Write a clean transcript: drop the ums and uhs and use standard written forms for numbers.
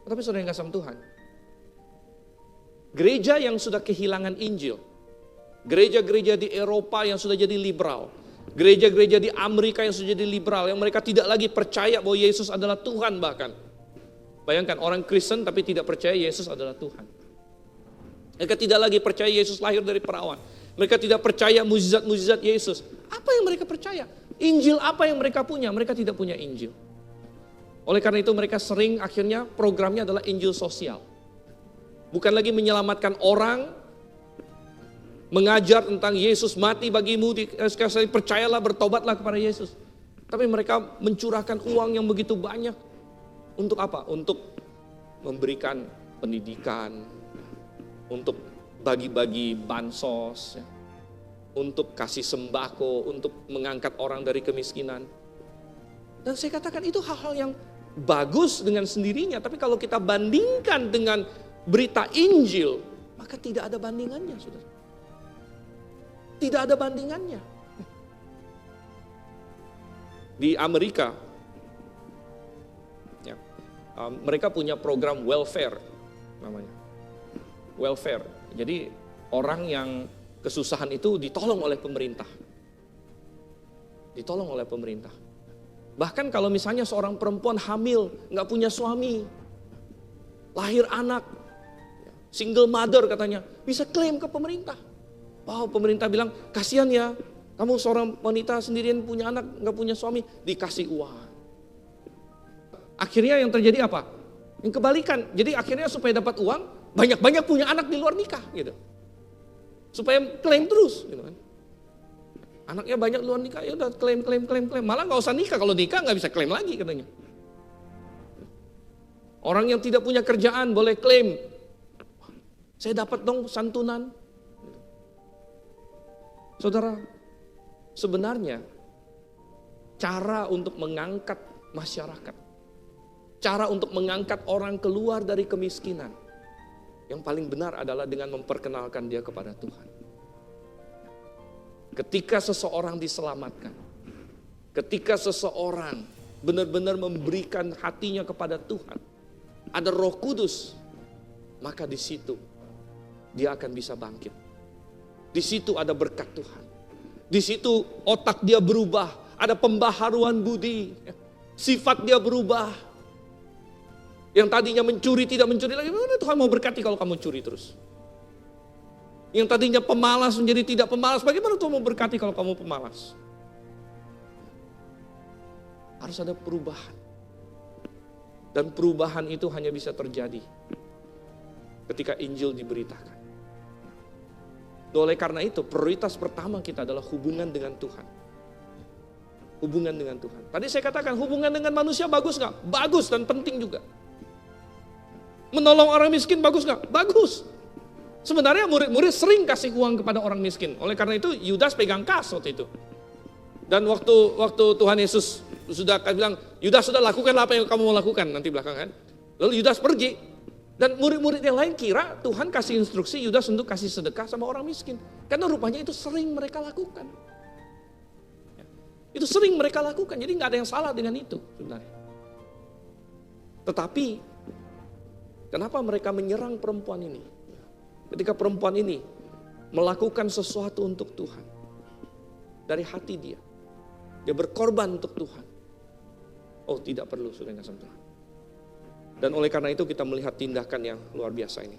Tapi saudara yang kasih Tuhan, gereja yang sudah kehilangan Injil, gereja-gereja di Eropa yang sudah jadi liberal, gereja-gereja di Amerika yang sudah jadi liberal, yang mereka tidak lagi percaya bahwa Yesus adalah Tuhan bahkan. Bayangkan orang Kristen tapi tidak percaya Yesus adalah Tuhan. Mereka tidak lagi percaya Yesus lahir dari perawan. Mereka tidak percaya mukjizat-mukjizat Yesus. Apa yang mereka percaya? Injil apa yang mereka punya? Mereka tidak punya Injil. Oleh karena itu mereka sering akhirnya programnya adalah Injil sosial. Bukan lagi menyelamatkan orang, mengajar tentang Yesus mati bagimu, sekali percayalah, bertobatlah kepada Yesus. Tapi mereka mencurahkan uang yang begitu banyak. Untuk apa? Untuk memberikan pendidikan, untuk bagi-bagi bansos, untuk kasih sembako, untuk mengangkat orang dari kemiskinan. Dan saya katakan itu hal-hal yang bagus dengan sendirinya, tapi kalau kita bandingkan dengan berita Injil, maka tidak ada bandingannya, saudara. Tidak ada bandingannya. Di Amerika, ya, mereka punya program welfare, namanya. Welfare. Jadi orang yang kesusahan itu ditolong oleh pemerintah. Ditolong oleh pemerintah. Bahkan kalau misalnya seorang perempuan hamil, nggak punya suami, lahir anak, single mother katanya, bisa klaim ke pemerintah. Wow, pemerintah bilang, kasihan ya, kamu seorang wanita sendirian punya anak, nggak punya suami, dikasih uang. Akhirnya yang terjadi apa? Yang kebalikan. Jadi akhirnya supaya dapat uang, banyak-banyak punya anak di luar nikah gitu. Supaya klaim terus gitu kan. Anaknya banyak luar nikah, ya udah klaim. Malah nggak usah nikah, kalau nikah nggak bisa klaim lagi katanya. Orang yang tidak punya kerjaan boleh klaim. Saya dapat dong santunan. Saudara, sebenarnya cara untuk mengangkat masyarakat, cara untuk mengangkat orang keluar dari kemiskinan, yang paling benar adalah dengan memperkenalkan dia kepada Tuhan. Ketika seseorang diselamatkan, ketika seseorang benar-benar memberikan hatinya kepada Tuhan, ada Roh Kudus, maka di situ dia akan bisa bangkit. Di situ ada berkat Tuhan. Di situ otak dia berubah, ada pembaharuan budi, sifat dia berubah. Yang tadinya mencuri tidak mencuri lagi, Tuhan mau berkati kalau kamu curi terus. Yang tadinya pemalas menjadi tidak pemalas, bagaimana Tuhan mau berkati kalau kamu pemalas? Harus ada perubahan. Dan perubahan itu hanya bisa terjadi ketika Injil diberitakan. Oleh karena itu, prioritas pertama kita adalah hubungan dengan Tuhan. Hubungan dengan Tuhan. Tadi saya katakan hubungan dengan manusia bagus gak? Bagus dan penting juga. Menolong orang miskin bagus gak? Bagus. Sebenarnya murid-murid sering kasih uang kepada orang miskin. Oleh karena itu Yudas pegang kas waktu itu. Dan waktu Tuhan Yesus sudah bilang, Yudas sudah lakukanlah apa yang kamu mau lakukan nanti belakangan. Lalu Yudas pergi. Dan murid-murid yang lain kira Tuhan kasih instruksi Yudas untuk kasih sedekah sama orang miskin. Karena rupanya itu sering mereka lakukan. Itu sering mereka lakukan, jadi gak ada yang salah dengan itu sebenarnya. Tetapi, kenapa mereka menyerang perempuan ini? Ketika perempuan ini melakukan sesuatu untuk Tuhan. Dari hati dia. Dia berkorban untuk Tuhan. Oh, tidak perlu, sudah gak sentuh. Dan oleh karena itu kita melihat tindakan yang luar biasa ini.